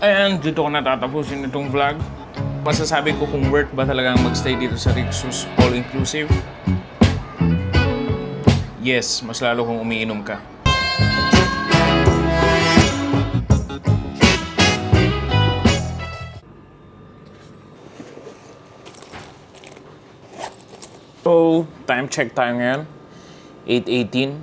And dito ko natatapusin itong vlog. Masasabi ko kung worth ba talagang magstay dito sa Rixos all-inclusive. Yes, mas lalo kung umiinom ka. So, time check tayo ngayon. 8:18.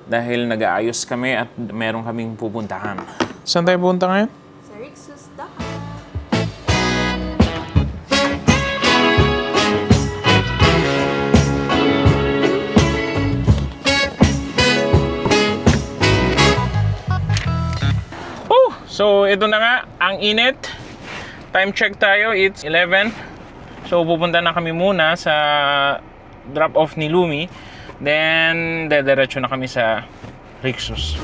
Dahil nag-aayos kami at meron kaming pupuntahan. Saan tayo pupunta ngayon? Sa Rixos Dam. So, ito na nga, ang init. Time check tayo, it's 11. So, pupunta na kami muna sa drop-off ni Lumi. Then, dediretso na kami sa Rixos.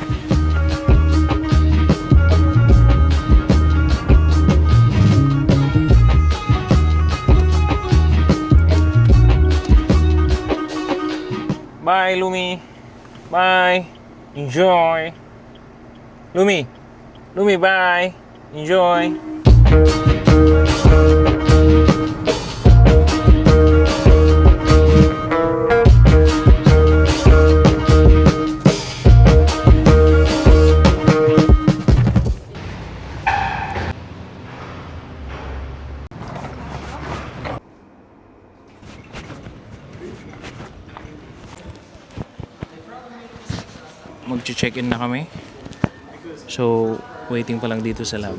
Bye, Lumi. Bye. Enjoy. Lumi. Lumi, bye. Enjoy. Mag-check-in na kami. So, waiting pa lang dito sa lab.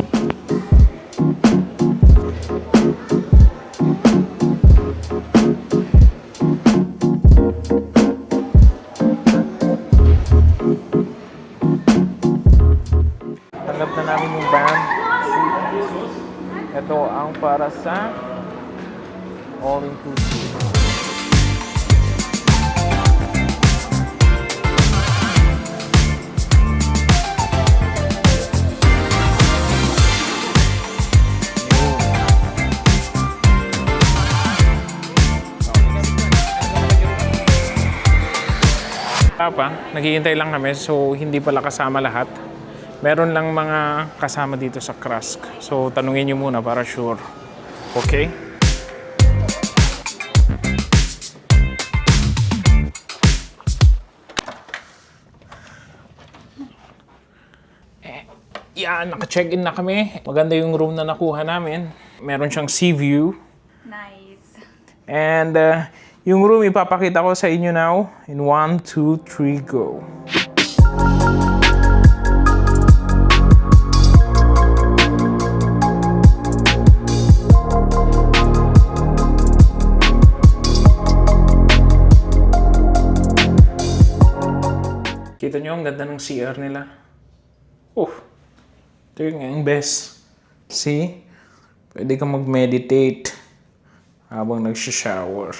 Tanggap na namin yung band. Ito ang para sa all-inclusive. Naghihintay lang kami, so hindi pala kasama lahat. Meron lang mga kasama dito sa Krask. So tanungin nyo muna para sure. Okay? Yan, naka-check-in na kami. Maganda yung room na nakuha namin. Meron siyang sea view. Nice. And yung room ipapakita ko sa inyo now in 1, 2, 3, go. Kita nyo ang ganda ng CR nila. Ito yung best. See? Pwede kang mag-meditate habang nagsha-shower.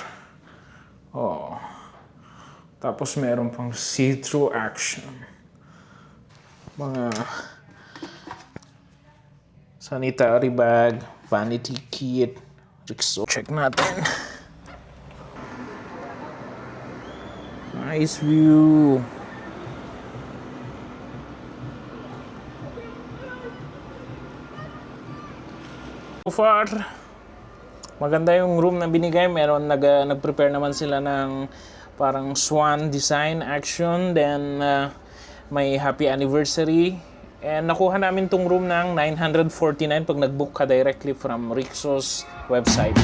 Tapos meron pang see-through action. Mga sanitary bag, vanity kit. So, check natin. Nice view. So far, maganda yung room na binigay. Meron nag-prepare naman sila ng parang swan design action. Then may happy anniversary. And nakuha namin tong room ng 949 pag nag-book ka directly from Rixos website.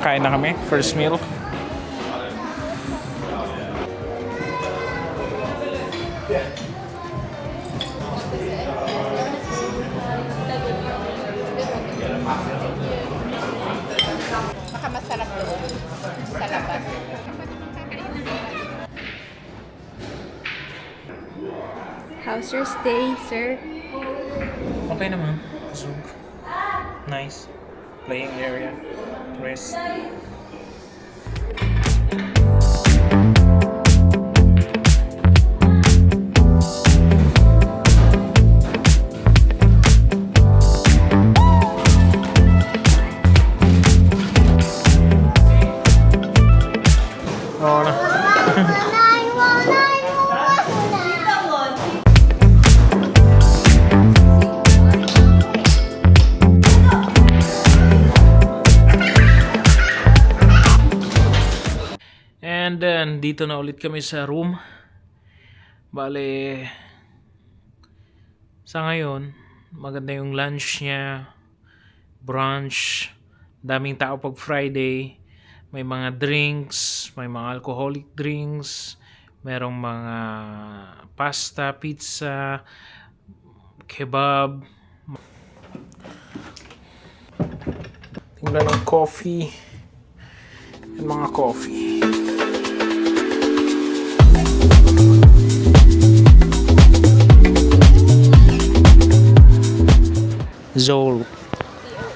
Kain na kami, first meal. Baka masarap doon sa labas. How's your stay, sir? Okay naman. Zug. Nice. Playing area. Rest. And then, dito na ulit kami sa room. Bale, sa ngayon, maganda yung lunch niya, brunch, daming tao pag Friday, may mga drinks, may mga alcoholic drinks, merong mga pasta, pizza, kebab, tingnan ng coffee, yung mga coffee. Zol.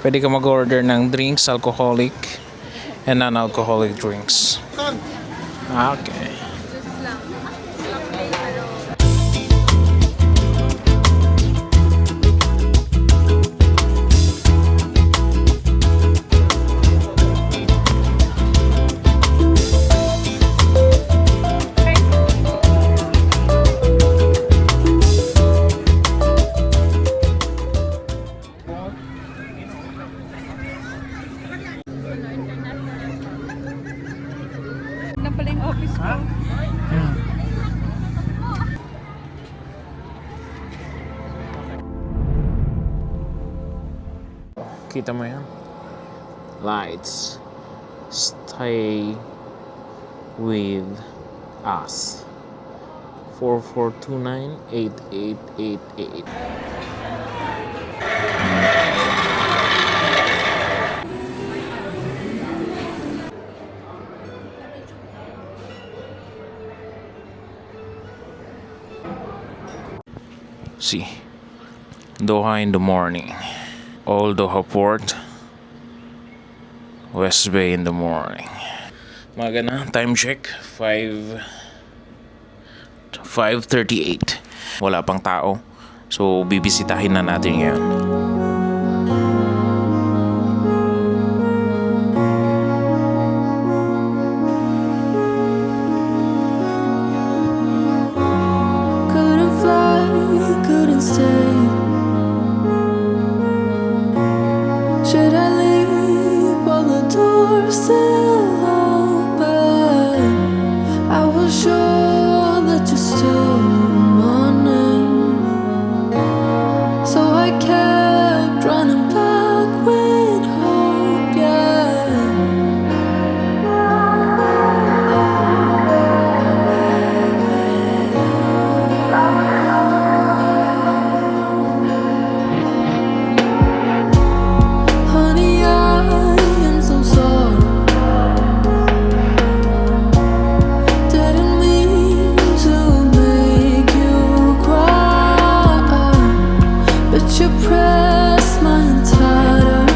Pwede ka mag-order ng drinks, alcoholic and non-alcoholic drinks. Okay. Na pala yung office ko. Kita mo yan? Lights. Stay with us. 4429-8888. See, Doha in the morning. Old Doha Port, West Bay in the morning. Maga na, time check, 5:38. Wala pang tao. So, bibisitahin na natin ngayon. Couldn't fly, couldn't stay. Should I leave all the doors still open? I was sure that you still my name, so I kept running back with hope. Yeah. Honey, I am so sorry. Didn't mean to make you cry, but you pressed mine tighter.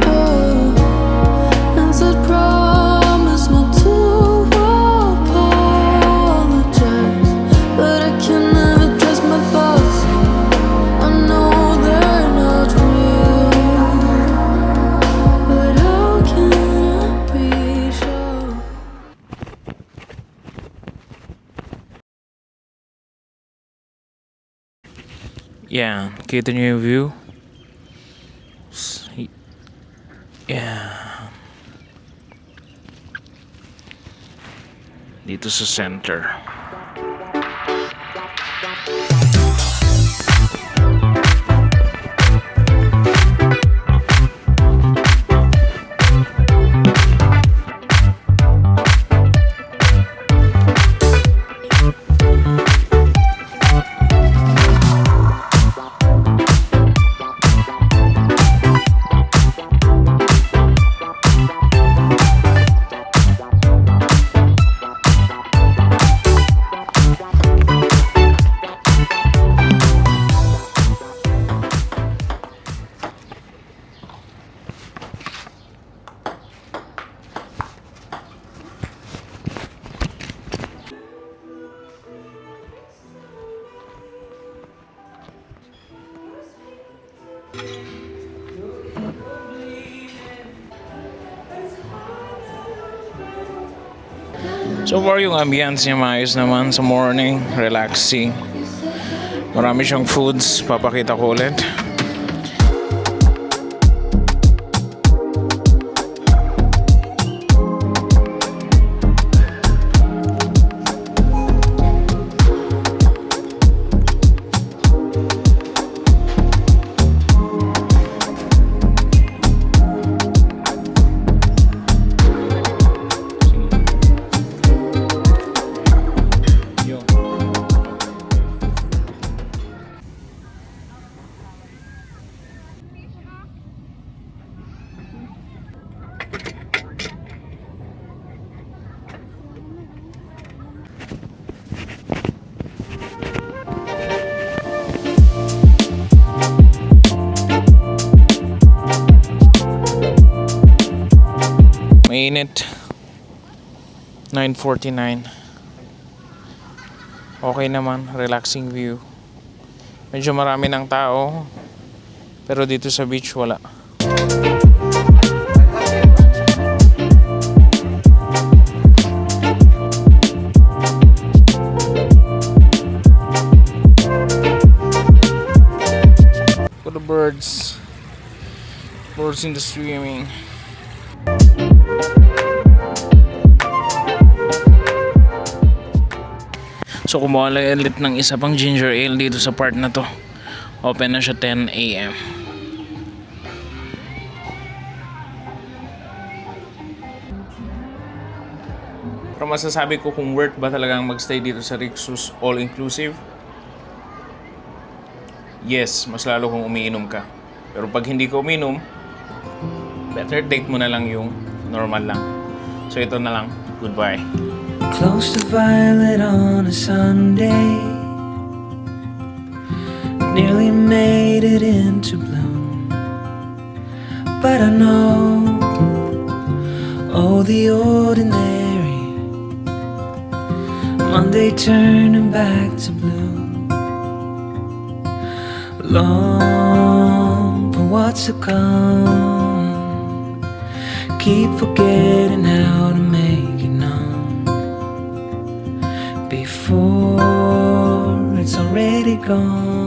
Oh, and said promise not to apologize, but I can never trust my thoughts. I know they're not real, but how can I be sure? Yeah, kita niyo yung view? Yeah. Dito sa center. So far yung ambience niya maayos naman sa morning, relaxing. Marami siyang foods, papakita ko ulit. Yun. Mainit. 9:49. Okay naman, relaxing view. Medyo marami ng tao, pero dito sa beach wala. For the birds. Birds in the swimming. So kumuha lang ulit ng isa pang ginger ale dito sa part na to. Open na siya 10 AM. Pero masasabi ko kung worth ba talagang magstay dito sa Rixos all-inclusive? Yes, mas lalo kung umiinom ka. Pero pag hindi ka uminom, better take mo na lang yung normal lang. So ito na lang. Goodbye. Close to violet on a Sunday, nearly made it into bloom. But I know, oh, the ordinary Monday turning back to blue. Long for what's to come, keep forgetting how to make it numb before it's already gone.